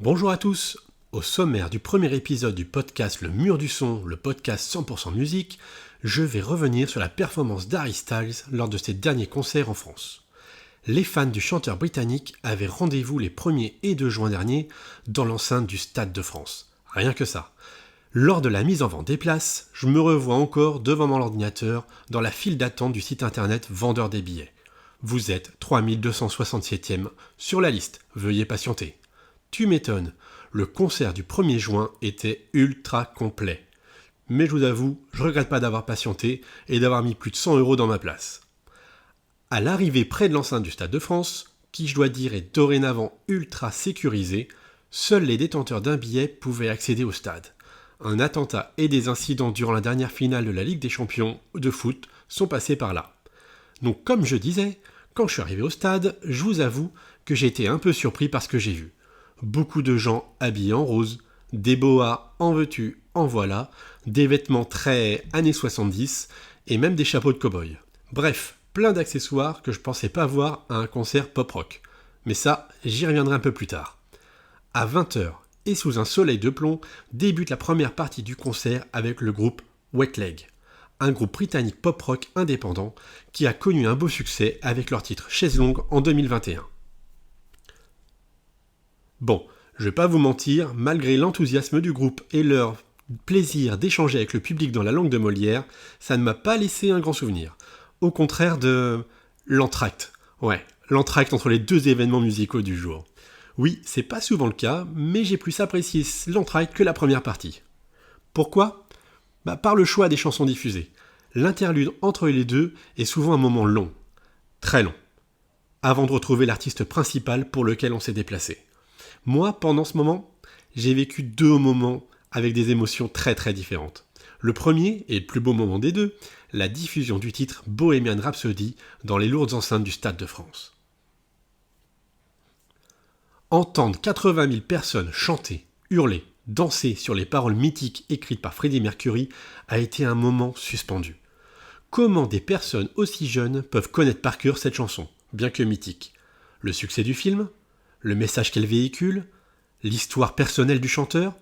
Bonjour à tous. Au sommaire du premier épisode du podcast Le Mur du Son, le podcast 100% musique, je vais revenir sur la performance d'Harry Styles lors de ses derniers concerts en France. Les fans du chanteur britannique avaient rendez-vous les 1er et 2 juin dernier dans l'enceinte du Stade de France. Rien que ça. Lors de la mise en vente des places, je me revois encore devant mon ordinateur dans la file d'attente du site internet vendeur des billets. Vous êtes 3267e sur la liste, veuillez patienter. Tu m'étonnes, le concert du 1er juin était ultra complet. Mais je vous avoue, je regrette pas d'avoir patienté et d'avoir mis plus de 100 € dans ma place. À l'arrivée près de l'enceinte du Stade de France, qui je dois dire est dorénavant ultra sécurisé, seuls les détenteurs d'un billet pouvaient accéder au stade. Un attentat et des incidents durant la dernière finale de la Ligue des Champions de foot sont passés par là. Donc comme je disais, quand je suis arrivé au stade, je vous avoue que j'ai été un peu surpris par ce que j'ai vu. Beaucoup de gens habillés en rose, des boas en veux-tu, en voilà, des vêtements très années 70 et même des chapeaux de cow-boy. Bref, plein d'accessoires que je pensais pas voir à un concert pop-rock. Mais ça, j'y reviendrai un peu plus tard. À 20h et sous un soleil de plomb, débute la première partie du concert avec le groupe Wet Leg, un groupe britannique pop-rock indépendant qui a connu un beau succès avec leur titre Chaise Longue en 2021. Bon, je vais pas vous mentir, malgré l'enthousiasme du groupe et leur plaisir d'échanger avec le public dans la langue de Molière, ça ne m'a pas laissé un grand souvenir. Au contraire de l'entracte. Ouais, l'entracte entre les deux événements musicaux du jour. Oui, c'est pas souvent le cas, mais j'ai plus apprécié l'entracte que la première partie. Pourquoi ? Par le choix des chansons diffusées. L'interlude entre les deux est souvent un moment long, très long, avant de retrouver l'artiste principal pour lequel on s'est déplacé. Moi, pendant ce moment, j'ai vécu 2 moments avec des émotions très très différentes. Le premier, et le plus beau moment des deux, la diffusion du titre Bohemian Rhapsody dans les lourdes enceintes du Stade de France. Entendre 80 000 personnes chanter, hurler, danser sur les paroles mythiques écrites par Freddie Mercury a été un moment suspendu. Comment des personnes aussi jeunes peuvent connaître par cœur cette chanson, bien que mythique ? Le succès du film ? Le message qu'elle véhicule ? L'histoire personnelle du chanteur ?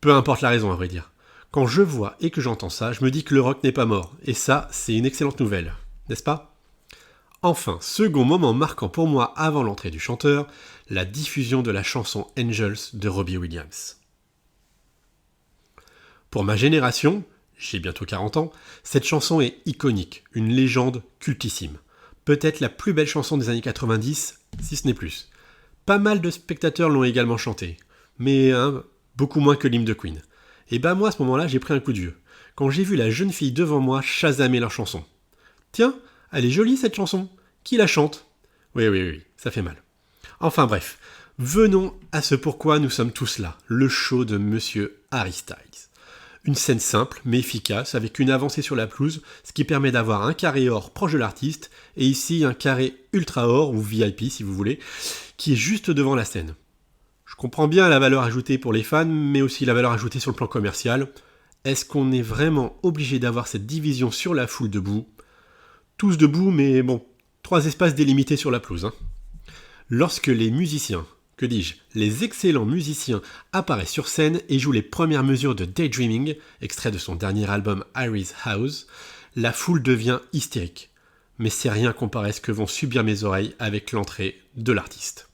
Peu importe la raison, à vrai dire. Quand je vois et que j'entends ça, je me dis que le rock n'est pas mort. Et ça, c'est une excellente nouvelle, n'est-ce pas ? Enfin, second moment marquant pour moi avant l'entrée du chanteur, la diffusion de la chanson Angels de Robbie Williams. Pour ma génération, j'ai bientôt 40 ans, cette chanson est iconique, une légende cultissime. Peut-être la plus belle chanson des années 90, si ce n'est plus. Pas mal de spectateurs l'ont également chantée, mais beaucoup moins que l'hymne de Queen. Et moi à ce moment-là j'ai pris un coup de vieux, quand j'ai vu la jeune fille devant moi chasamer leur chanson. Tiens, elle est jolie cette chanson, qui la chante ? Oui, ça fait mal. Enfin bref, venons à ce pourquoi nous sommes tous là, le show de Monsieur Harry Styles. Une scène simple mais efficace avec une avancée sur la pelouse, ce qui permet d'avoir un carré or proche de l'artiste et ici un carré ultra or ou VIP si vous voulez, qui est juste devant la scène. Je comprends bien la valeur ajoutée pour les fans, mais aussi la valeur ajoutée sur le plan commercial. Est-ce qu'on est vraiment obligé d'avoir cette division sur la foule debout ? Tous debout, mais bon, 3 espaces délimités sur la pelouse. Lorsque les musiciens, les excellents musiciens apparaissent sur scène et jouent les premières mesures de Daydreaming, extrait de son dernier album Harry's House, la foule devient hystérique. Mais c'est rien comparé à ce que vont subir mes oreilles avec l'entrée de l'artiste.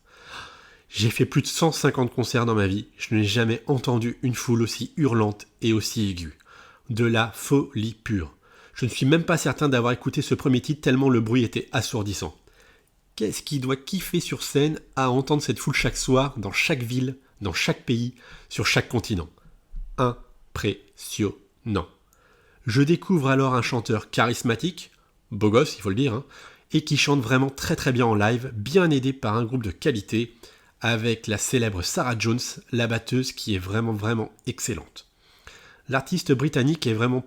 J'ai fait plus de 150 concerts dans ma vie, je n'ai jamais entendu une foule aussi hurlante et aussi aiguë. De la folie pure. Je ne suis même pas certain d'avoir écouté ce premier titre tellement le bruit était assourdissant. Qu'est-ce qui doit kiffer sur scène à entendre cette foule chaque soir, dans chaque ville, dans chaque pays, sur chaque continent ? Impressionnant. Je découvre alors un chanteur charismatique, beau gosse il faut le dire, et qui chante vraiment très très bien en live, bien aidé par un groupe de qualité, avec la célèbre Sarah Jones, la batteuse qui est vraiment excellente. L'artiste britannique est vraiment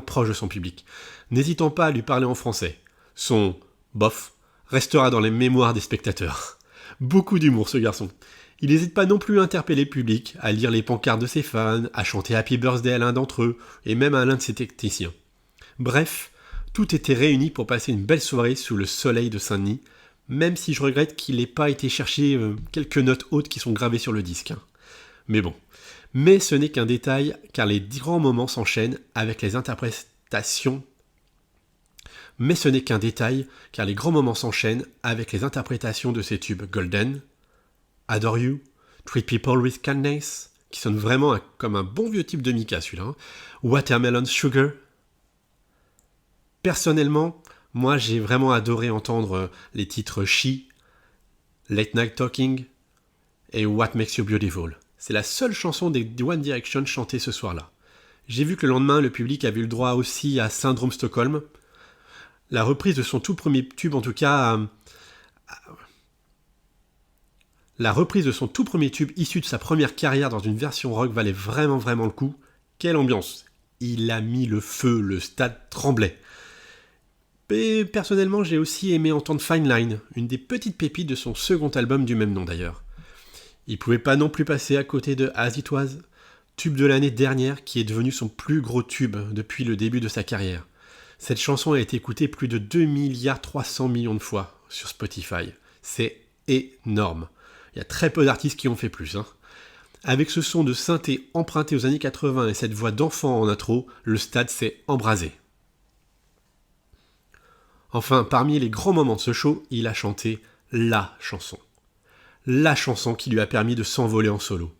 proche de son public, n'hésitant pas à lui parler en français. Son bof restera dans les mémoires des spectateurs. Beaucoup d'humour ce garçon. Il n'hésite pas non plus à interpeller le public, à lire les pancartes de ses fans, à chanter Happy Birthday à l'un d'entre eux, et même à l'un de ses techniciens. Bref, tout était réuni pour passer une belle soirée sous le soleil de Saint-Denis, même si je regrette qu'il n'ait pas été chercher quelques notes hautes qui sont gravées sur le disque. Mais bon. Mais ce n'est qu'un détail, car les grands moments s'enchaînent avec les interprétations. Mais ce n'est qu'un détail, car les grands moments s'enchaînent avec les interprétations de ces tubes Golden, Adore You, Treat People with Kindness, qui sonne vraiment comme un bon vieux type de Mika celui-là, Watermelon Sugar. Personnellement, moi j'ai vraiment adoré entendre les titres She, Late Night Talking et What Makes You Beautiful. C'est la seule chanson des One Direction chantée ce soir-là. J'ai vu que le lendemain, le public avait eu le droit aussi à Syndrome Stockholm. La reprise de son tout premier tube, en tout cas... La reprise de son tout premier tube issu de sa première carrière dans une version rock valait vraiment le coup. Quelle ambiance! Il a mis le feu, le stade tremblait. Et personnellement, j'ai aussi aimé entendre Fine Line, une des petites pépites de son second album du même nom d'ailleurs. Il pouvait pas non plus passer à côté de As It Was, tube de l'année dernière qui est devenu son plus gros tube depuis le début de sa carrière. Cette chanson a été écoutée plus de 2,3 milliards de fois sur Spotify. C'est énorme. Il y a très peu d'artistes qui ont fait plus. Avec ce son de synthé emprunté aux années 80 et cette voix d'enfant en intro, le stade s'est embrasé. Enfin, parmi les grands moments de ce show, il a chanté la chanson. La chanson qui lui a permis de s'envoler en solo.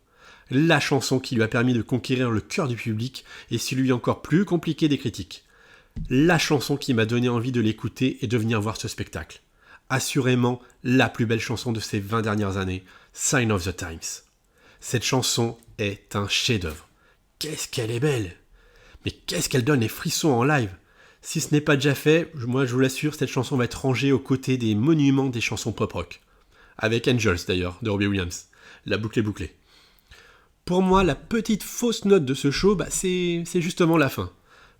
La chanson qui lui a permis de conquérir le cœur du public et celui encore plus compliqué des critiques. La chanson qui m'a donné envie de l'écouter et de venir voir ce spectacle. Assurément la plus belle chanson de ces 20 dernières années, Sign of the Times. Cette chanson est un chef-d'œuvre. Qu'est-ce qu'elle est belle! Mais qu'est-ce qu'elle donne les frissons en live! Si ce n'est pas déjà fait, moi je vous l'assure, cette chanson va être rangée aux côtés des monuments des chansons pop-rock. Avec Angels d'ailleurs, de Robbie Williams. La boucle est bouclée. Pour moi, la petite fausse note de ce show, c'est justement la fin.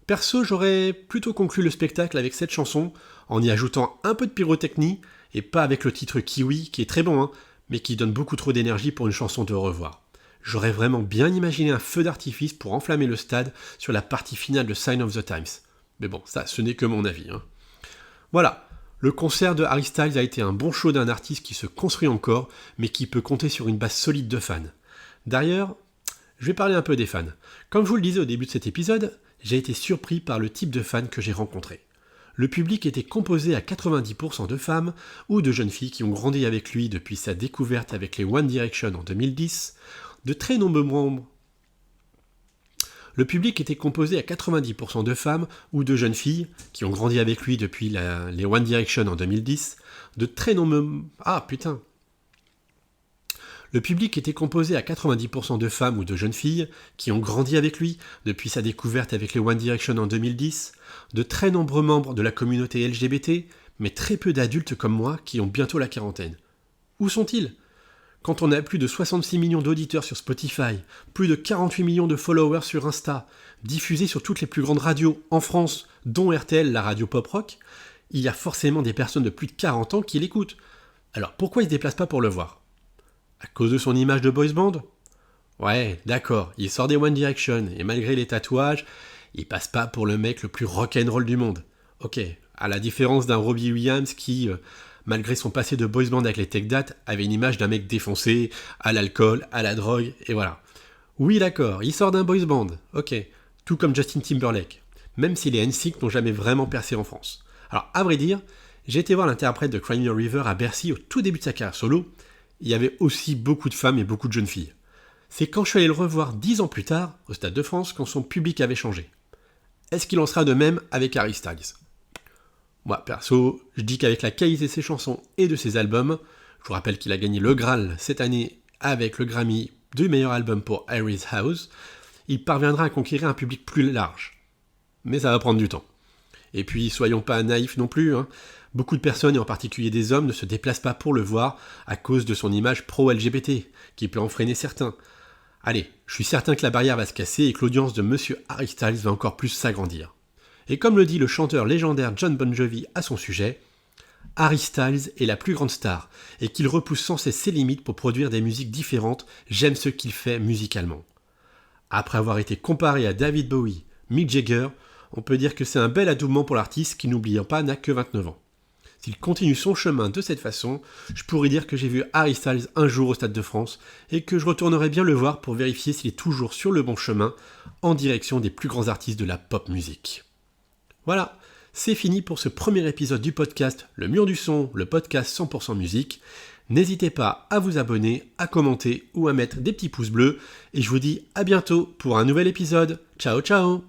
Perso, j'aurais plutôt conclu le spectacle avec cette chanson, en y ajoutant un peu de pyrotechnie, et pas avec le titre Kiwi, qui est très bon, mais qui donne beaucoup trop d'énergie pour une chanson de revoir. J'aurais vraiment bien imaginé un feu d'artifice pour enflammer le stade sur la partie finale de Sign of the Times. Mais bon, ça, ce n'est que mon avis. Voilà. Le concert de Harry Styles a été un bon show d'un artiste qui se construit encore, mais qui peut compter sur une base solide de fans. D'ailleurs, je vais parler un peu des fans. Comme je vous le disais au début de cet épisode, j'ai été surpris par le type de fans que j'ai rencontré. Le public était composé à 90% de femmes ou de jeunes filles qui ont grandi avec lui depuis sa découverte avec les One Direction en 2010, de très nombreux membres. Le public était composé à 90% de femmes ou de jeunes filles qui ont grandi avec lui depuis les One Direction en 2010, de très nombreux... Le public était composé à 90% de femmes ou de jeunes filles qui ont grandi avec lui depuis sa découverte avec les One Direction en 2010, de très nombreux membres de la communauté LGBT, mais très peu d'adultes comme moi qui ont bientôt la quarantaine. Où sont-ils ? Quand on a plus de 66 millions d'auditeurs sur Spotify, plus de 48 millions de followers sur Insta, diffusés sur toutes les plus grandes radios en France, dont RTL, la radio pop-rock, il y a forcément des personnes de plus de 40 ans qui l'écoutent. Alors pourquoi il ne se déplace pas pour le voir ? À cause de son image de boys band ? Ouais, d'accord, il sort des One Direction, et malgré les tatouages, il passe pas pour le mec le plus rock'n'roll du monde. Ok, à la différence d'un Robbie Williams qui... malgré son passé de boys band avec les Take That, avait une image d'un mec défoncé, à l'alcool, à la drogue, et voilà. Oui, d'accord, il sort d'un boys band, ok, tout comme Justin Timberlake, même si les NSYNC n'ont jamais vraiment percé en France. Alors, à vrai dire, j'ai été voir l'interprète de Cry Me a River à Bercy au tout début de sa carrière solo, il y avait aussi beaucoup de femmes et beaucoup de jeunes filles. C'est quand je suis allé le revoir 10 ans plus tard, au Stade de France, quand son public avait changé. Est-ce qu'il en sera de même avec Harry Styles ? Moi, perso, je dis qu'avec la qualité de ses chansons et de ses albums, je vous rappelle qu'il a gagné le Graal cette année avec le Grammy du meilleur album pour Harry's House, il parviendra à conquérir un public plus large. Mais ça va prendre du temps. Et puis, soyons pas naïfs non plus, Beaucoup de personnes, et en particulier des hommes, ne se déplacent pas pour le voir à cause de son image pro-LGBT, qui peut en freiner certains. Allez, je suis certain que la barrière va se casser et que l'audience de Monsieur Harry Styles va encore plus s'agrandir. Et comme le dit le chanteur légendaire Jon Bon Jovi à son sujet, Harry Styles est la plus grande star et qu'il repousse sans cesse ses limites pour produire des musiques différentes, j'aime ce qu'il fait musicalement. Après avoir été comparé à David Bowie, Mick Jagger, on peut dire que c'est un bel adoubement pour l'artiste qui, n'oublions pas, n'a que 29 ans. S'il continue son chemin de cette façon, je pourrais dire que j'ai vu Harry Styles un jour au Stade de France et que je retournerai bien le voir pour vérifier s'il est toujours sur le bon chemin en direction des plus grands artistes de la pop musique. Voilà, c'est fini pour ce premier épisode du podcast Le Mur du Son, le podcast 100% musique. N'hésitez pas à vous abonner, à commenter ou à mettre des petits pouces bleus. Et je vous dis à bientôt pour un nouvel épisode. Ciao ciao!